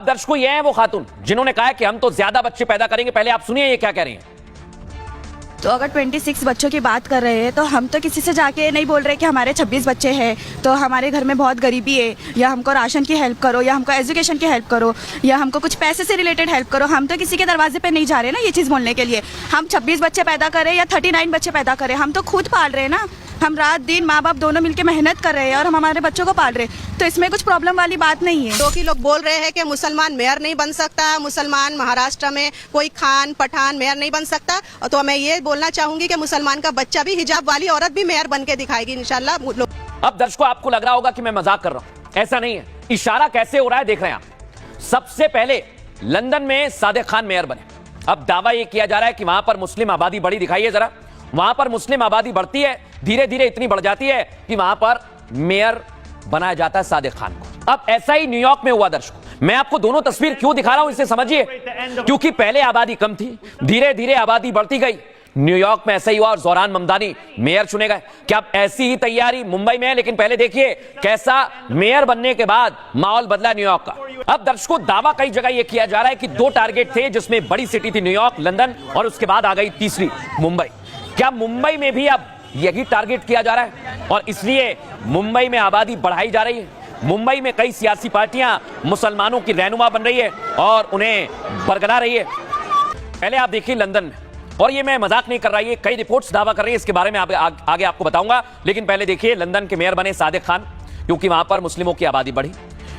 दर्शकों, ये हैं वो खातून जिन्होंने कहा है कि हम तो ज्यादा बच्चे पैदा करेंगे। पहले आप सुनिए ये क्या कह रही हैं। तो अगर 26 बच्चों की बात कर रहे हैं तो हम तो किसी से जाके नहीं बोल रहे कि हमारे 26 बच्चे हैं तो हमारे घर में बहुत गरीबी है, या हमको राशन की हेल्प करो, या हमको एजुकेशन की हेल्प करो, या हमको कुछ पैसे से रिलेटेड हेल्प करो। हम तो किसी के दरवाजे पे नहीं जा रहे ना ये चीज़ बोलने के लिए। हम 26 बच्चे पैदा करें या 39 बच्चे पैदा करें, हम तो खुद पाल रहे हैं ना। हम रात दिन माँ बाप दोनों मिलकर मेहनत कर रहे हैं और हम हमारे बच्चों को पाल रहे हैं, तो इसमें कुछ प्रॉब्लम वाली बात नहीं है। तो कि लोग बोल रहे हैं कि मुसलमान मेयर नहीं बन सकता, मुसलमान महाराष्ट्र में कोई खान पठान मेयर नहीं बन सकता, तो मैं ये बोलना चाहूंगी कि मुसलमान का बच्चा भी, हिजाब वाली औरत भी मेयर बन के दिखाएगी इंशाल्लाह। अब दर्शकों, आपको लग रहा होगा कि मैं मजाक कर रहा हूं, ऐसा नहीं है। इशारा कैसे हो रहा है देख रहे हैं आप। सबसे पहले लंदन में सादिक खान मेयर बने। अब दावा यह किया जा रहा है कि वहां पर मुस्लिम आबादी बढ़ी, दिखाइए जरा। वहां पर मुस्लिम आबादी बढ़ती है, धीरे धीरे इतनी बढ़ जाती है कि वहां पर मेयर बनाया जाता है सादिक खान को। अब ऐसा ही न्यूयॉर्क में हुआ दर्शकों। मैं आपको दोनों तस्वीर क्यों दिखा रहा हूं इसे समझिए, क्योंकि पहले आबादी कम थी, धीरे धीरे आबादी बढ़ती गई। न्यूयॉर्क में ऐसा ही हुआ और ज़ोरान ममदानी मेयर चुने गए। क्या अब ऐसी ही तैयारी मुंबई में है? लेकिन पहले देखिए कैसा मेयर बनने के बाद माहौल बदला न्यूयॉर्क का। अब दर्शकों, दावा कई जगह यह किया जा रहा है कि 2 टारगेट थे, जिसमें बड़ी सिटी थी न्यूयॉर्क, लंदन, और उसके बाद आ गई तीसरी मुंबई। क्या मुंबई में भी अब यही टारगेट किया जा रहा है और इसलिए मुंबई में आबादी बढ़ाई जा रही है? मुंबई में कई सियासी पार्टियां मुसलमानों की रहनुमा बन रही है और उन्हें बरगला रही है। पहले आप देखिए लंदन में, और ये मैं मजाक नहीं कर रहा, ये कई रिपोर्ट्स दावा कर रही है, इसके बारे में आगे आपको बताऊंगा। लेकिन पहले देखिए लंदन के मेयर बने सादिक खान, क्योंकि वहां पर मुस्लिमों की आबादी बढ़ी।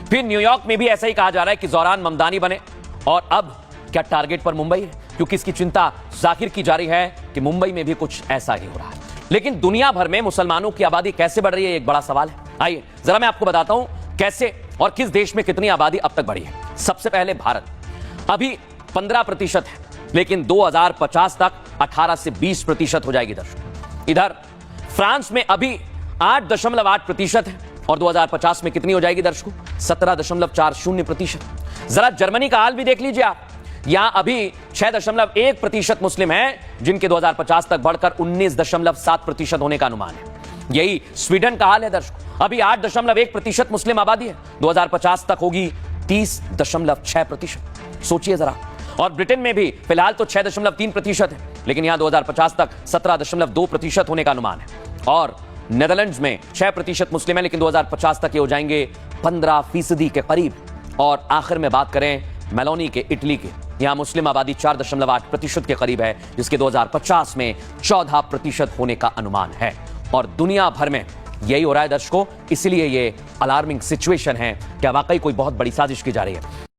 फिर न्यूयॉर्क में भी ऐसा ही कहा जा रहा है कि ज़ोरान ममदानी बने, और अब क्या टारगेट पर मुंबई है, क्योंकि इसकी चिंता जाहिर की जा रही है कि मुंबई में भी कुछ ऐसा ही हो रहा है। लेकिन दुनिया भर में मुसलमानों की आबादी कैसे बढ़ रही है, एक बड़ा सवाल है। आइए जरा मैं आपको बताता हूं कैसे और किस देश में कितनी आबादी अब तक बढ़ी है। सबसे पहले भारत, अभी 15% है, लेकिन 2050 तक 18 से 20% हो जाएगी दर्शकों। इधर फ्रांस में अभी 8.8% है और 2050 में कितनी हो जाएगी दर्शकों? 17.40%। जरा जर्मनी का हाल भी देख लीजिए आप। यहां अभी 6.1% मुस्लिम हैं, जिनके 2050 तक बढ़कर 19.7% होने का अनुमान है। यही स्वीडन का हाल है दर्शकों। अभी 8.1% मुस्लिम आबादी है, 2050 तक होगी 30.6%। सोचिए जरा। और ब्रिटेन में भी फिलहाल तो 6.3% है, लेकिन यहां 2050 तक 17.2% होने का अनुमान है। और नेदरलैंड्स में 6% मुस्लिम है, लेकिन 2050 तक ये हो जाएंगे 15% के करीब। और आखिर में बात करें मेलोनी के, इटली के, यहां मुस्लिम आबादी 4.8% के करीब है, जिसके 2050 में 14% होने का अनुमान है। और दुनिया भर में यही हो रहा है दर्शकों। इसलिए ये अलार्मिंग सिचुएशन है कि वाकई कोई बहुत बड़ी साजिश की जा रही है।